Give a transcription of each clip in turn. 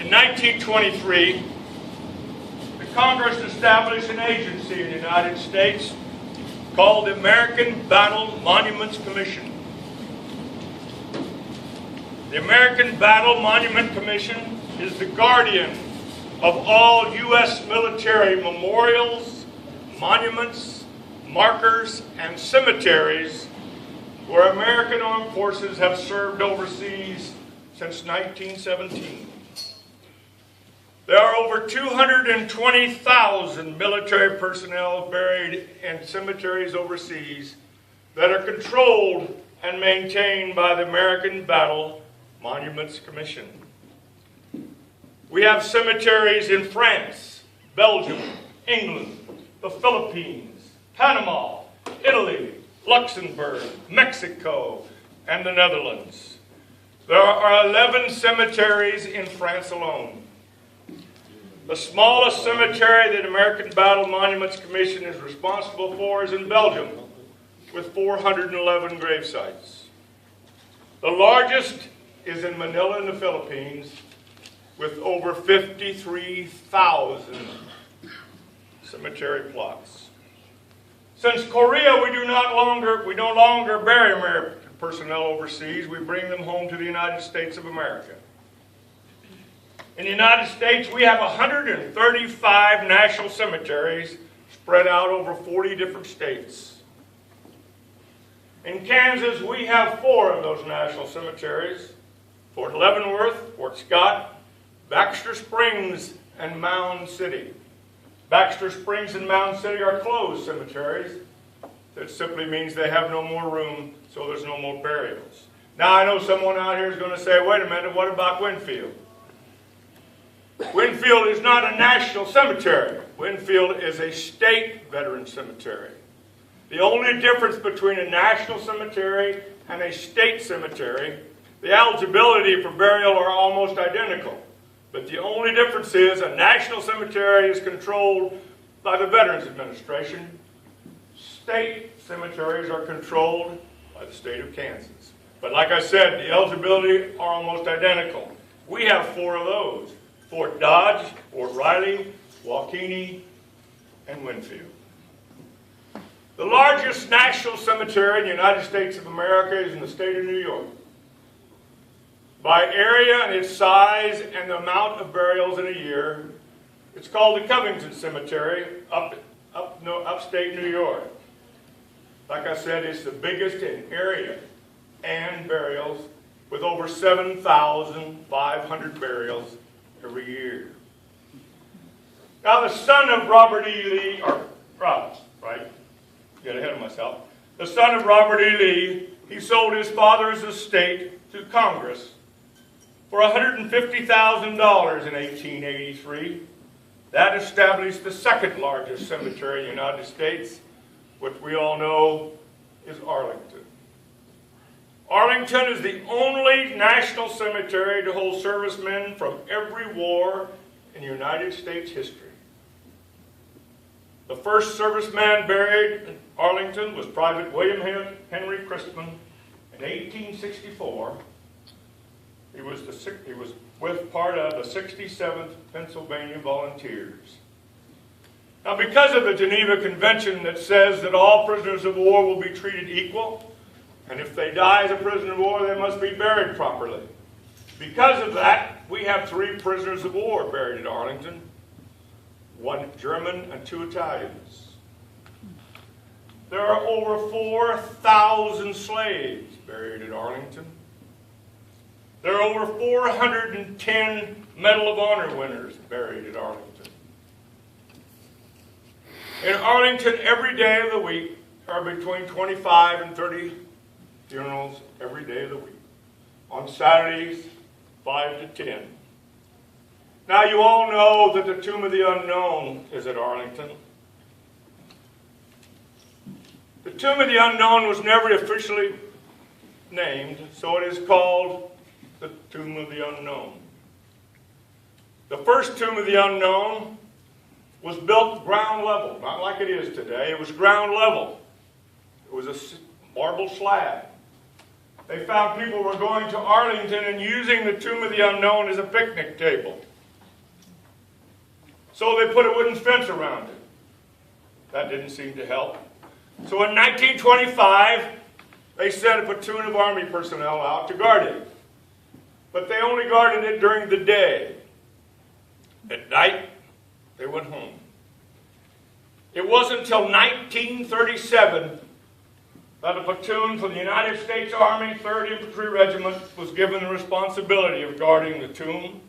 In 1923, the Congress established an agency in the United States called the American Battle Monuments Commission. The American Battle Monument Commission is the guardian of all U.S. military memorials, monuments, markers, and cemeteries where American armed forces have served overseas since 1917. There are over 220,000 military personnel buried in cemeteries overseas that are controlled and maintained by the American Battle Monuments Commission. We have cemeteries in France, Belgium, England, the Philippines, Panama, Italy, Luxembourg, Mexico, and the Netherlands. There are 11 cemeteries in France alone. The smallest cemetery that the American Battle Monuments Commission is responsible for is in Belgium, with 411 grave sites. The largest is in Manila in the Philippines, with over 53,000 cemetery plots. Since Korea, we no longer bury American personnel overseas. We bring them home to the United States of America. In the United States, we have 135 national cemeteries spread out over 40 different states. In Kansas, we have 4 of those national cemeteries: Fort Leavenworth, Fort Scott, Baxter Springs, and Mound City. Baxter Springs and Mound City are closed cemeteries. That simply means they have no more room, so there's no more burials. Now, I know someone out here is going to say, wait a minute, what about Winfield? Winfield is not a national cemetery. Winfield is a state veteran cemetery. The only difference between a national cemetery and a state cemetery, the eligibility for burial are almost identical. But the only difference is a national cemetery is controlled by the Veterans Administration. State cemeteries are controlled by the state of Kansas. But like I said, the eligibility are almost identical. We have 4 of those: Fort Dodge, Fort Riley, Waukegan, and Winfield. The largest national cemetery in the United States of America is in the state of New York. By area and its size and the amount of burials in a year, it's called the Covington Cemetery, upstate New York. Like I said, it's the biggest in area and burials, with over 7,500 burials every year. Now, the son of Robert E. Lee, get ahead of myself. The son of Robert E. Lee, he sold his father's estate to Congress for $150,000 in 1883. That established the second largest cemetery in the United States, which we all know is Arlington. Arlington is the only national cemetery to hold servicemen from every war in United States history. The first serviceman buried in Arlington was Private William Henry Christman in 1864. He was with part of the 67th Pennsylvania Volunteers. Now, because of the Geneva Convention that says that all prisoners of war will be treated equal, and if they die as a prisoner of war, they must be buried properly. Because of that, we have 3 prisoners of war buried at Arlington: 1 German and 2 Italians. There are over 4,000 slaves buried at Arlington. There are over 410 Medal of Honor winners buried at Arlington. In Arlington, every day of the week, are between 25 and 30 funerals every day of the week. On Saturdays, 5 to 10. Now, you all know that the Tomb of the Unknown is at Arlington. The Tomb of the Unknown was never officially named, so it is called the Tomb of the Unknown. The first Tomb of the Unknown was built ground level, not like it is today. It was ground level. It was a marble slab. They found people were going to Arlington and using the Tomb of the Unknown as a picnic table. So they put a wooden fence around it. That didn't seem to help. So in 1925, they sent a platoon of Army personnel out to guard it. But they only guarded it during the day. At night, they went home. It wasn't until 1937 that a platoon from the United States Army 3rd Infantry Regiment was given the responsibility of guarding the tomb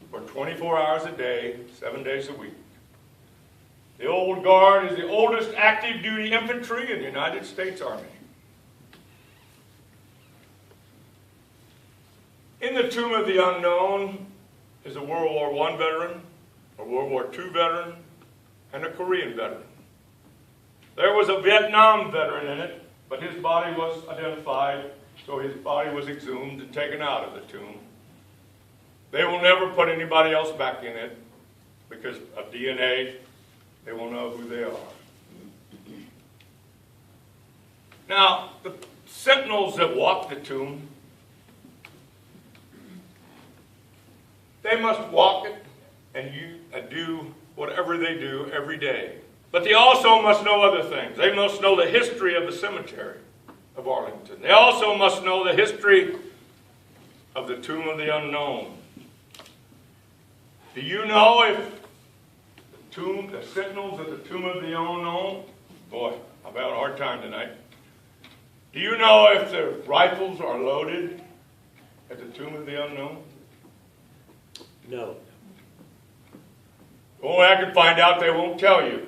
for 24 hours a day, 7 days a week. The Old Guard is the oldest active duty infantry in the United States Army. In the Tomb of the Unknown is a World War I veteran, a World War II veteran, and a Korean veteran. There was a Vietnam veteran in it, but his body was identified, so his body was exhumed and taken out of the tomb. They will never put anybody else back in it because of DNA. They will know who they are. Now, the sentinels that walk the tomb, they must walk it and do whatever they do every day. But they also must know other things. They must know the history of the cemetery of Arlington. They also must know the history of the Tomb of the Unknown. Do you know if the sentinels at the Tomb of the Unknown, boy, I've had a hard time tonight. Do you know if their rifles are loaded at the Tomb of the Unknown? No. Only I can find out, they won't tell you.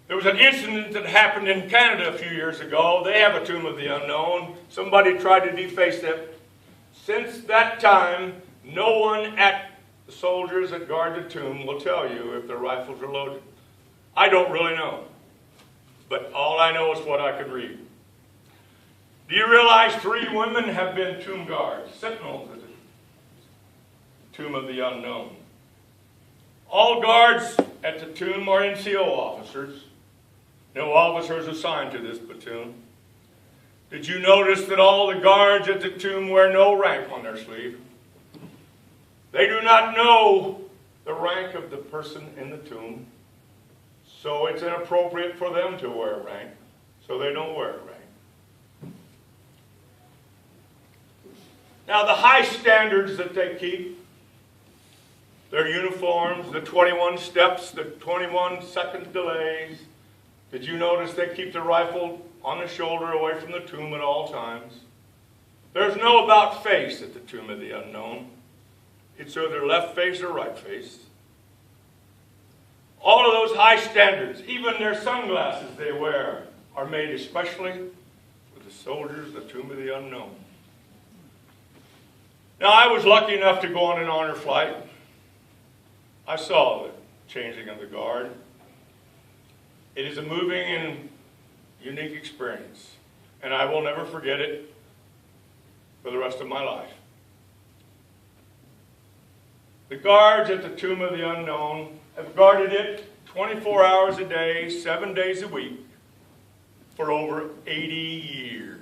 There was an incident that happened in Canada a few years ago. They have a Tomb of the Unknown. Somebody tried to deface it. Since that time, no one at the soldiers that guard the tomb will tell you if their rifles are loaded. I don't really know. But all I know is what I could read. Do you realize 3 women have been tomb guards, sentinels at the Tomb of the Unknown? All guards at the tomb are NCO officers. No officers assigned to this platoon. Did you notice that all the guards at the tomb wear no rank on their sleeve? They do not know the rank of the person in the tomb, so it's inappropriate for them to wear a rank, so they don't wear a rank. Now, the high standards that they keep, their uniforms, the 21 steps, the 21 second delays. Did you notice they keep the rifle on the shoulder away from the tomb at all times? There's no about face at the Tomb of the Unknown. It's either left face or right face. All of those high standards, even their sunglasses they wear, are made especially for the soldiers, the Tomb of the Unknown. Now, I was lucky enough to go on an honor flight. I saw the changing of the guard. It is a moving and unique experience, and I will never forget it for the rest of my life. The guards at the Tomb of the Unknown have guarded it 24 hours a day, 7 days a week for over 80 years.